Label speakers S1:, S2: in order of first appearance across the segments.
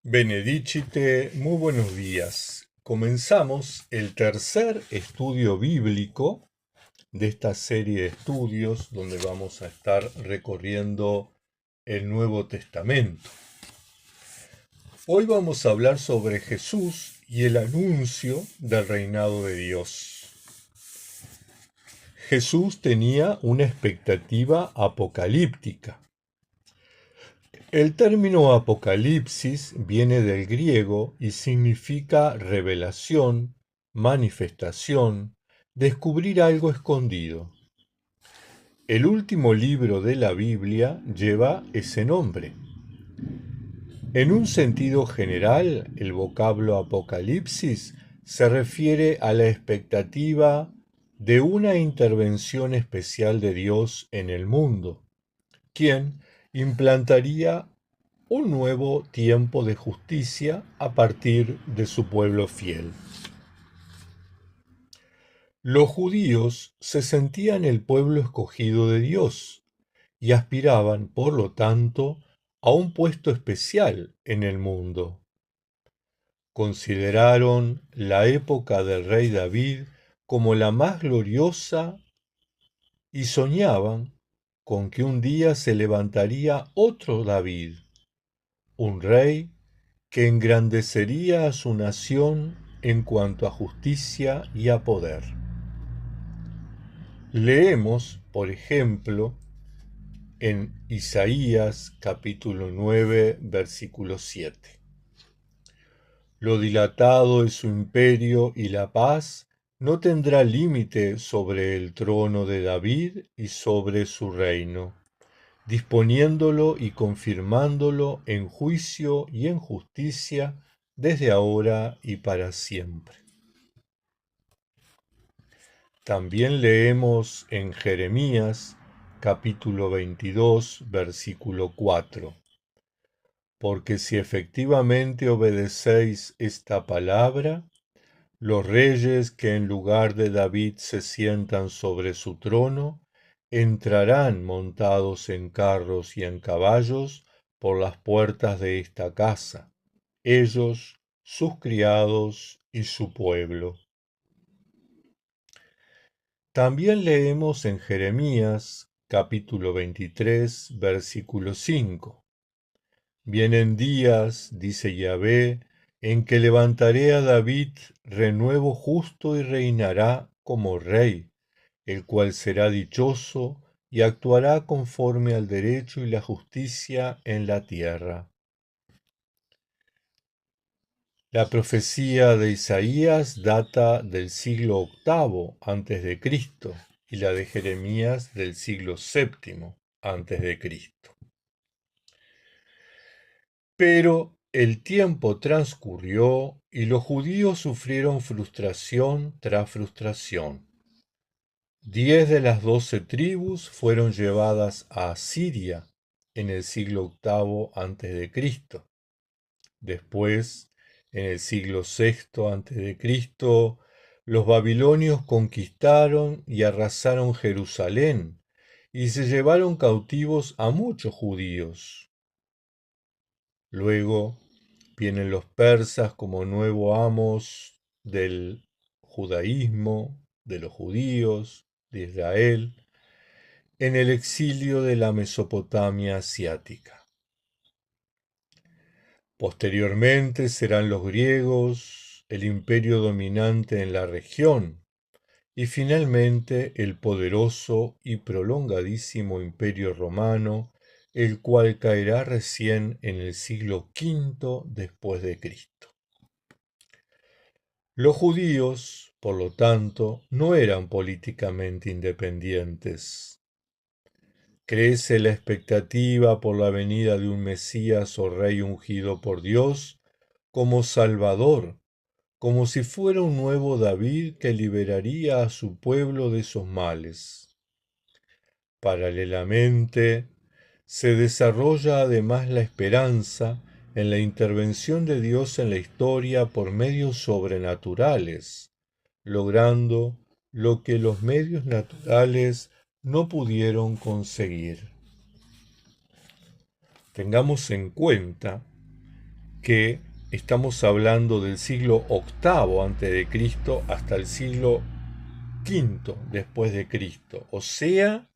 S1: Benedicite, muy buenos días. Comenzamos el tercer estudio bíblico de esta serie de estudios donde vamos a estar recorriendo el Nuevo Testamento. Hoy vamos a hablar sobre Jesús y el anuncio del reinado de Dios. Jesús tenía una expectativa apocalíptica. El término apocalipsis viene del griego y significa revelación, manifestación, descubrir algo escondido. El último libro de la Biblia lleva ese nombre. En un sentido general, el vocablo apocalipsis se refiere a la expectativa de una intervención especial de Dios en el mundo, quien implantaría un nuevo tiempo de justicia a partir de su pueblo fiel. Los judíos se sentían el pueblo escogido de Dios y aspiraban, por lo tanto, a un puesto especial en el mundo. Consideraron la época del rey David como la más gloriosa y soñaban con que un día se levantaría otro David, un rey que engrandecería a su nación en cuanto a justicia y a poder. Leemos, por ejemplo, en Isaías capítulo 9, versículo 7. Lo dilatado de su imperio y la paz no tendrá límite sobre el trono de David y sobre su reino, disponiéndolo y confirmándolo en juicio y en justicia desde ahora y para siempre. También leemos en Jeremías capítulo 22, versículo 4. Porque si efectivamente obedecéis esta palabra, los reyes que en lugar de David se sientan sobre su trono, entrarán montados en carros y en caballos por las puertas de esta casa, ellos, sus criados y su pueblo. También leemos en Jeremías capítulo 23, versículo 5. Vienen días, dice Yahvé, en que levantaré a David renuevo justo y reinará como rey, el cual será dichoso y actuará conforme al derecho y la justicia en la tierra. La profecía de Isaías data del siglo VIII a.C. y la de Jeremías del siglo VII a.C. Pero el tiempo transcurrió y los judíos sufrieron frustración tras frustración. 10 de las 12 tribus fueron llevadas a Asiria en el siglo VIII a.C. Después, en el siglo VI a.C., los babilonios conquistaron y arrasaron Jerusalén y se llevaron cautivos a muchos judíos. Luego vienen los persas como nuevos amos del judaísmo, de los judíos, de Israel, en el exilio de la Mesopotamia asiática. Posteriormente serán los griegos, el imperio dominante en la región, y finalmente el poderoso y prolongadísimo imperio romano, el cual caerá recién en el siglo V después de Cristo. Los judíos, por lo tanto, no eran políticamente independientes. Crece la expectativa por la venida de un Mesías o Rey ungido por Dios como Salvador, como si fuera un nuevo David que liberaría a su pueblo de esos males. Paralelamente, se desarrolla además la esperanza en la intervención de Dios en la historia por medios sobrenaturales, logrando lo que los medios naturales no pudieron conseguir. Tengamos en cuenta que estamos hablando del siglo VIII antes de Cristo hasta el siglo V después de Cristo, o sea,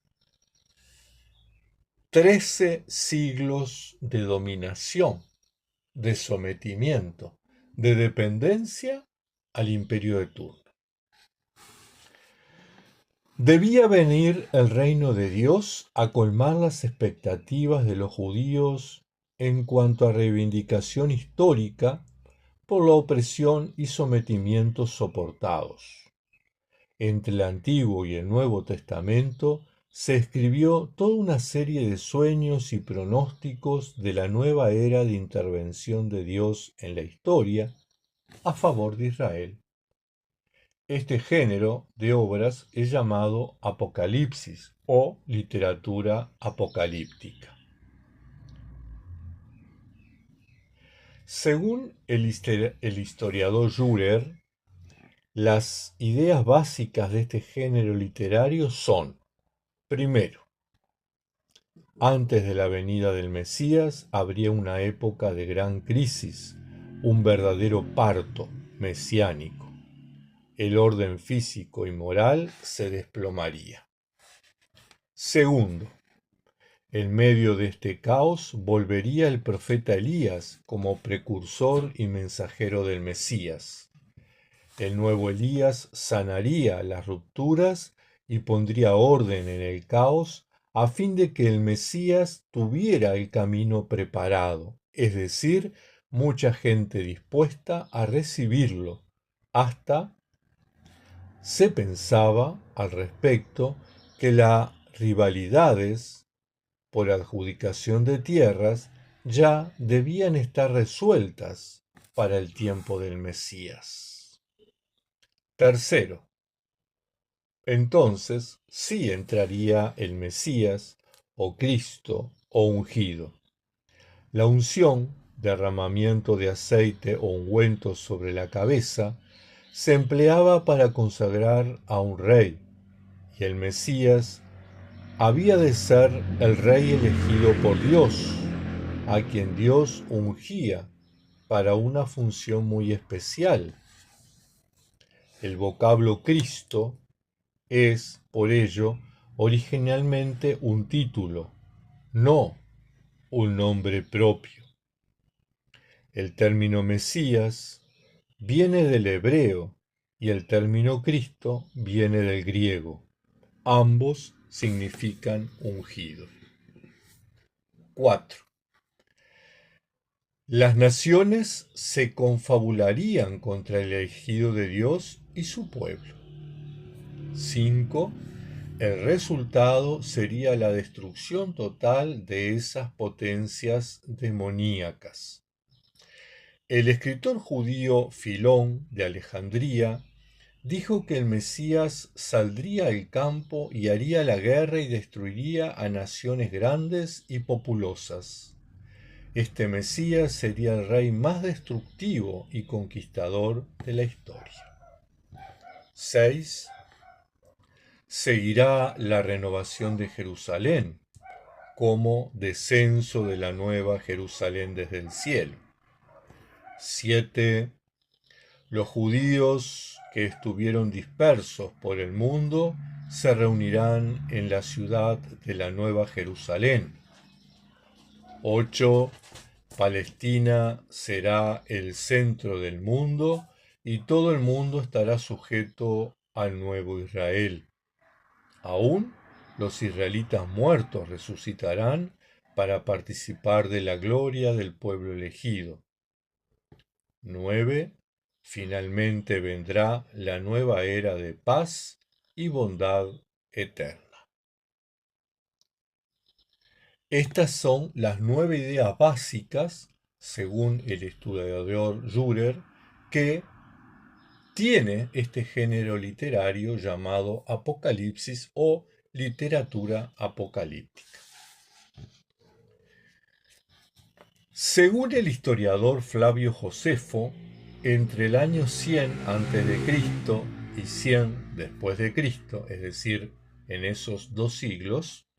S1: 13 siglos de dominación, de sometimiento, de dependencia al imperio de turno. Debía venir el reino de Dios a colmar las expectativas de los judíos en cuanto a reivindicación histórica por la opresión y sometimientos soportados. Entre el Antiguo y el Nuevo Testamento se escribió toda una serie de sueños y pronósticos de la nueva era de intervención de Dios en la historia a favor de Israel. Este género de obras es llamado Apocalipsis o literatura apocalíptica. Según el historiador Dürer, las ideas básicas de este género literario son: primero, antes de la venida del Mesías habría una época de gran crisis, un verdadero parto mesiánico. El orden físico y moral se desplomaría. Segundo, en medio de este caos volvería el profeta Elías como precursor y mensajero del Mesías. El nuevo Elías sanaría las rupturas y pondría orden en el caos a fin de que el Mesías tuviera el camino preparado, es decir, mucha gente dispuesta a recibirlo. Hasta se pensaba al respecto que las rivalidades por adjudicación de tierras ya debían estar resueltas para el tiempo del Mesías. Tercero, entonces sí entraría el Mesías o Cristo o ungido. La unción, derramamiento de aceite o ungüento sobre la cabeza, se empleaba para consagrar a un rey, y el Mesías había de ser el rey elegido por Dios, a quien Dios ungía para una función muy especial. El vocablo Cristo es, por ello, originalmente un título, no un nombre propio. El término Mesías viene del hebreo y el término Cristo viene del griego. Ambos significan ungido. 4. Las naciones se confabularían contra el elegido de Dios y su pueblo. 5. El resultado sería la destrucción total de esas potencias demoníacas. El escritor judío Filón de Alejandría dijo que el Mesías saldría al campo y haría la guerra y destruiría a naciones grandes y populosas. Este Mesías sería el rey más destructivo y conquistador de la historia. 6. Seguirá la renovación de Jerusalén, como descenso de la nueva Jerusalén desde el cielo. 7. Los judíos que estuvieron dispersos por el mundo se reunirán en la ciudad de la nueva Jerusalén. 8. Palestina será el centro del mundo y todo el mundo estará sujeto al nuevo Israel. Aún los israelitas muertos resucitarán para participar de la gloria del pueblo elegido. 9. Finalmente vendrá la nueva era de paz y bondad eterna. Estas son las 9 ideas básicas, según el historiador Dürer, que tiene este género literario llamado Apocalipsis o literatura apocalíptica. Según el historiador Flavio Josefo, entre el año 100 a.C. y 100 después de Cristo, es decir, en esos 2 siglos,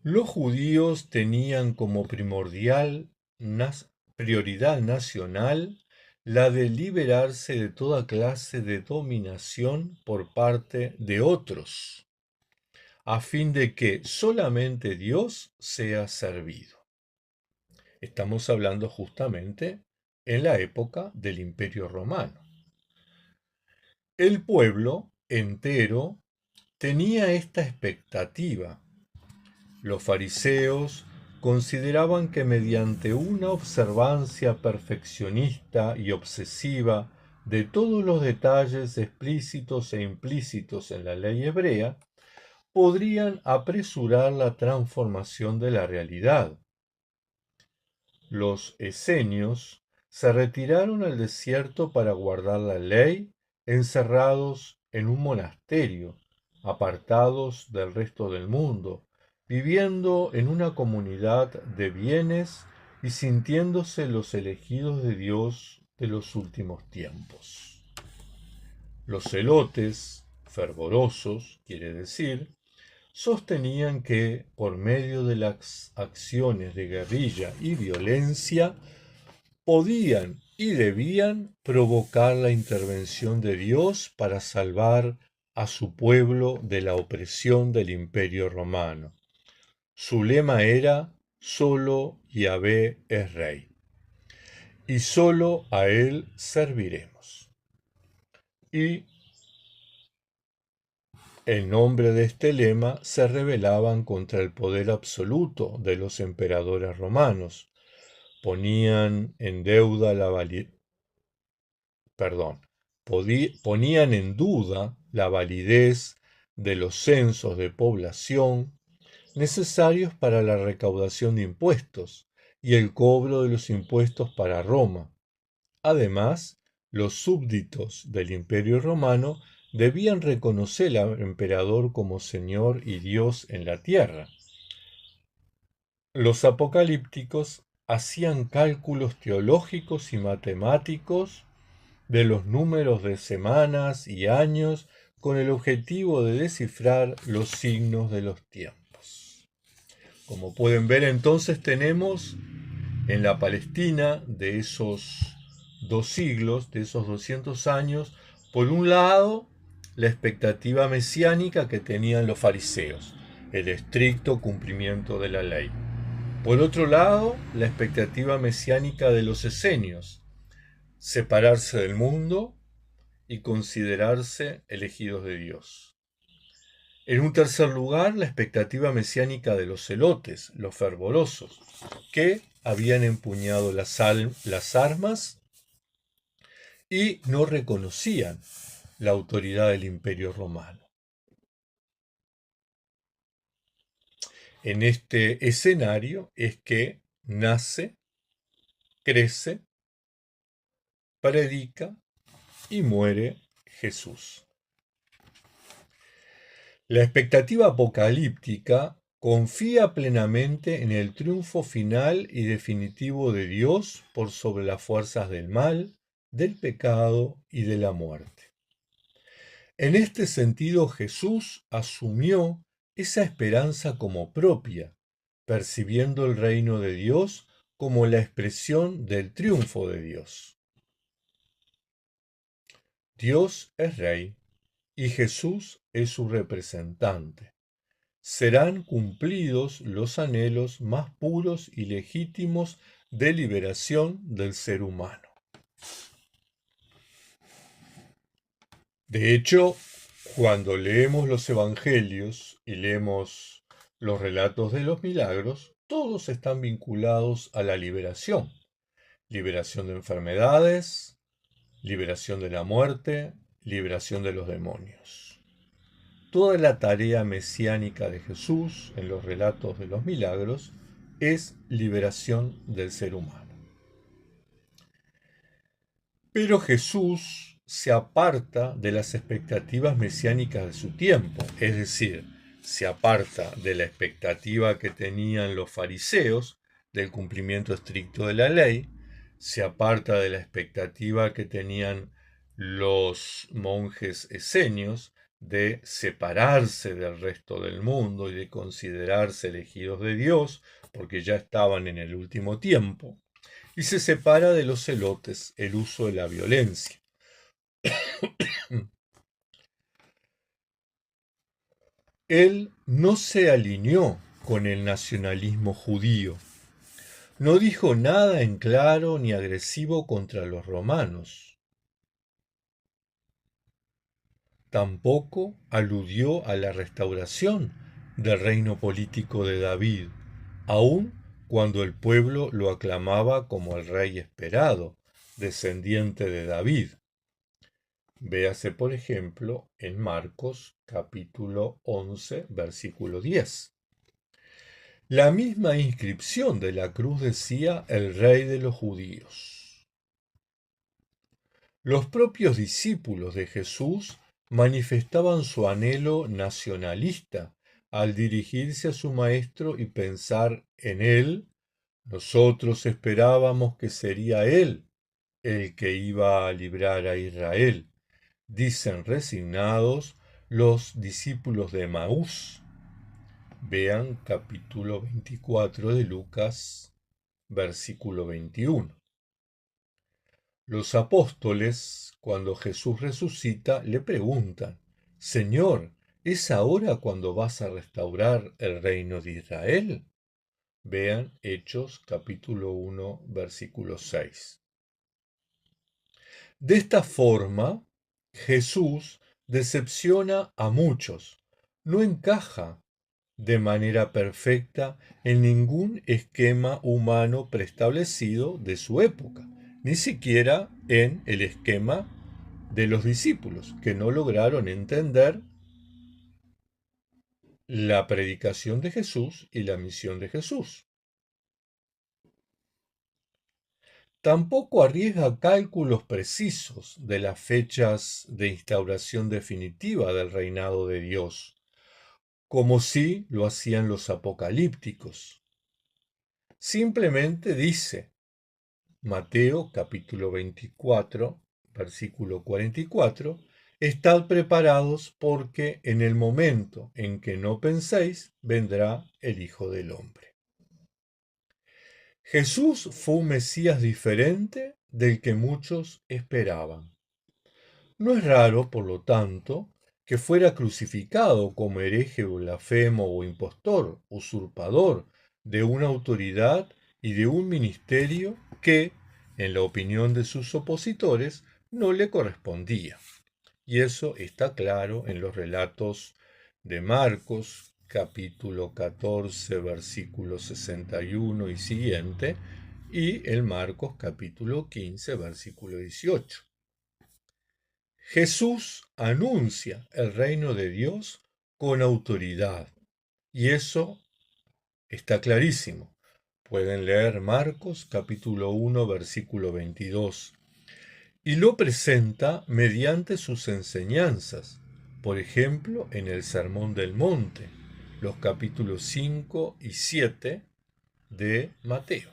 S1: los judíos tenían como primordial prioridad nacional la de liberarse de toda clase de dominación por parte de otros, a fin de que solamente Dios sea servido. Estamos hablando justamente en la época del Imperio Romano. El pueblo entero tenía esta expectativa. Los fariseos consideraban que mediante una observancia perfeccionista y obsesiva de todos los detalles explícitos e implícitos en la ley hebrea, podrían apresurar la transformación de la realidad. Los esenios se retiraron al desierto para guardar la ley, encerrados en un monasterio, apartados del resto del mundo, viviendo en una comunidad de bienes y sintiéndose los elegidos de Dios de los últimos tiempos. Los celotes, fervorosos, quiere decir, sostenían que, por medio de las acciones de guerrilla y violencia, podían y debían provocar la intervención de Dios para salvar a su pueblo de la opresión del Imperio Romano. Su lema era: solo Yahvé es Rey, y solo a Él serviremos. Y en nombre de este lema se rebelaban contra el poder absoluto de los emperadores romanos, ponían en deuda ponían en duda la validez de los censos de población necesarios para la recaudación de impuestos y el cobro de los impuestos para Roma. Además, los súbditos del Imperio Romano debían reconocer al emperador como Señor y Dios en la tierra. Los apocalípticos hacían cálculos teológicos y matemáticos de los números de semanas y años con el objetivo de descifrar los signos de los tiempos. Como pueden ver, entonces tenemos en la Palestina de esos 2 siglos, de esos 200 años, por un lado, la expectativa mesiánica que tenían los fariseos, el estricto cumplimiento de la ley. Por otro lado, la expectativa mesiánica de los esenios, separarse del mundo y considerarse elegidos de Dios. En un tercer lugar, la expectativa mesiánica de los celotes, los fervorosos, que habían empuñado las armas y no reconocían la autoridad del Imperio Romano. En este escenario es que nace, crece, predica y muere Jesús. La expectativa apocalíptica confía plenamente en el triunfo final y definitivo de Dios por sobre las fuerzas del mal, del pecado y de la muerte. En este sentido, Jesús asumió esa esperanza como propia, percibiendo el reino de Dios como la expresión del triunfo de Dios. Dios es Rey y Jesús es su representante. Serán cumplidos los anhelos más puros y legítimos de liberación del ser humano. De hecho, cuando leemos los evangelios y leemos los relatos de los milagros, todos están vinculados a la liberación. Liberación de enfermedades, liberación de la muerte, liberación de los demonios. Toda la tarea mesiánica de Jesús en los relatos de los milagros es liberación del ser humano. Pero Jesús se aparta de las expectativas mesiánicas de su tiempo, es decir, se aparta de la expectativa que tenían los fariseos del cumplimiento estricto de la ley, se aparta de la expectativa que tenían los monjes esenios de separarse del resto del mundo y de considerarse elegidos de Dios, porque ya estaban en el último tiempo. y se separa de los celotes el uso de la violencia. Él no se alineó con el nacionalismo judío, no dijo nada en claro ni agresivo contra los romanos. Tampoco aludió a la restauración del reino político de David, aun cuando el pueblo lo aclamaba como el rey esperado, descendiente de David. Véase, por ejemplo, en Marcos capítulo 11, versículo 10. La misma inscripción de la cruz decía el rey de los judíos. Los propios discípulos de Jesús manifestaban su anhelo nacionalista al dirigirse a su maestro y pensar en él. Nosotros esperábamos que sería él el que iba a librar a Israel, dicen resignados los discípulos de Emaús. Vean capítulo 24 de Lucas, versículo 21. Los apóstoles, cuando Jesús resucita, le preguntan: Señor, ¿es ahora cuando vas a restaurar el reino de Israel? Vean Hechos capítulo 1, versículo 6. De esta forma, Jesús decepciona a muchos, no encaja de manera perfecta en ningún esquema humano preestablecido de su época, ni siquiera en el esquema de los discípulos, que no lograron entender la predicación de Jesús y la misión de Jesús. Tampoco arriesga cálculos precisos de las fechas de instauración definitiva del reinado de Dios, como sí lo hacían los apocalípticos. Simplemente dice, Mateo capítulo 24, versículo 44, estad preparados porque en el momento en que no penséis, vendrá el Hijo del Hombre. Jesús fue un Mesías diferente del que muchos esperaban. No es raro, por lo tanto, que fuera crucificado como hereje, blasfemo o impostor, usurpador de una autoridad y de un ministerio que, en la opinión de sus opositores, no le correspondía. Y eso está claro en los relatos de Marcos, capítulo 14, versículo 61 y siguiente, y el Marcos, capítulo 15, versículo 18. Jesús anuncia el reino de Dios con autoridad, y eso está clarísimo. Pueden leer Marcos capítulo 1 versículo 22. Y lo presenta mediante sus enseñanzas, por ejemplo, en el Sermón del Monte, los capítulos 5 y 7 de Mateo.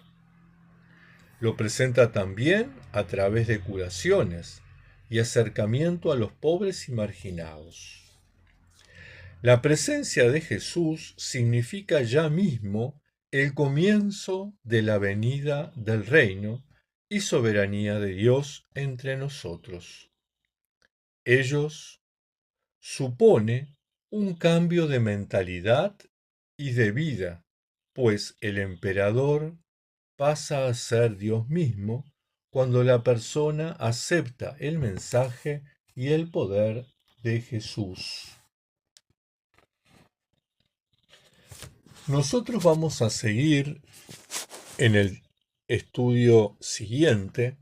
S1: Lo presenta también a través de curaciones y acercamiento a los pobres y marginados. La presencia de Jesús significa ya mismo el comienzo de la venida del reino y soberanía de Dios entre nosotros. Ellos supone un cambio de mentalidad y de vida, pues el emperador pasa a ser Dios mismo cuando la persona acepta el mensaje y el poder de Jesús. Nosotros vamos a seguir en el estudio siguiente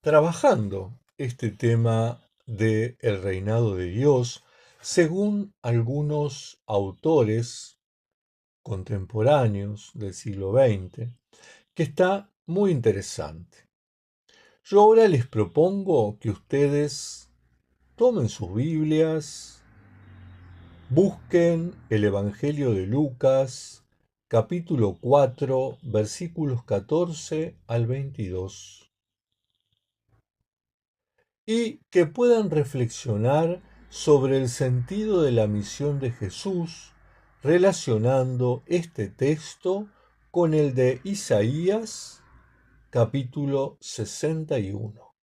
S1: trabajando este tema del reinado de Dios según algunos autores contemporáneos del siglo XX, que está muy interesante. Yo ahora les propongo que ustedes tomen sus Biblias, busquen el Evangelio de Lucas, capítulo 4, versículos 14 al 22, y que puedan reflexionar sobre el sentido de la misión de Jesús, relacionando este texto con el de Isaías capítulo 61.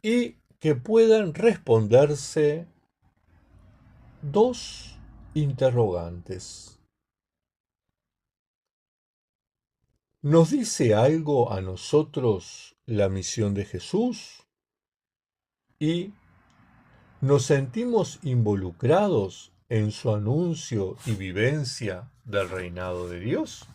S1: Y que puedan responderse dos interrogantes. ¿Nos dice algo a nosotros la misión de Jesús? ¿Y nos sentimos involucrados en su anuncio y vivencia del reinado de Dios?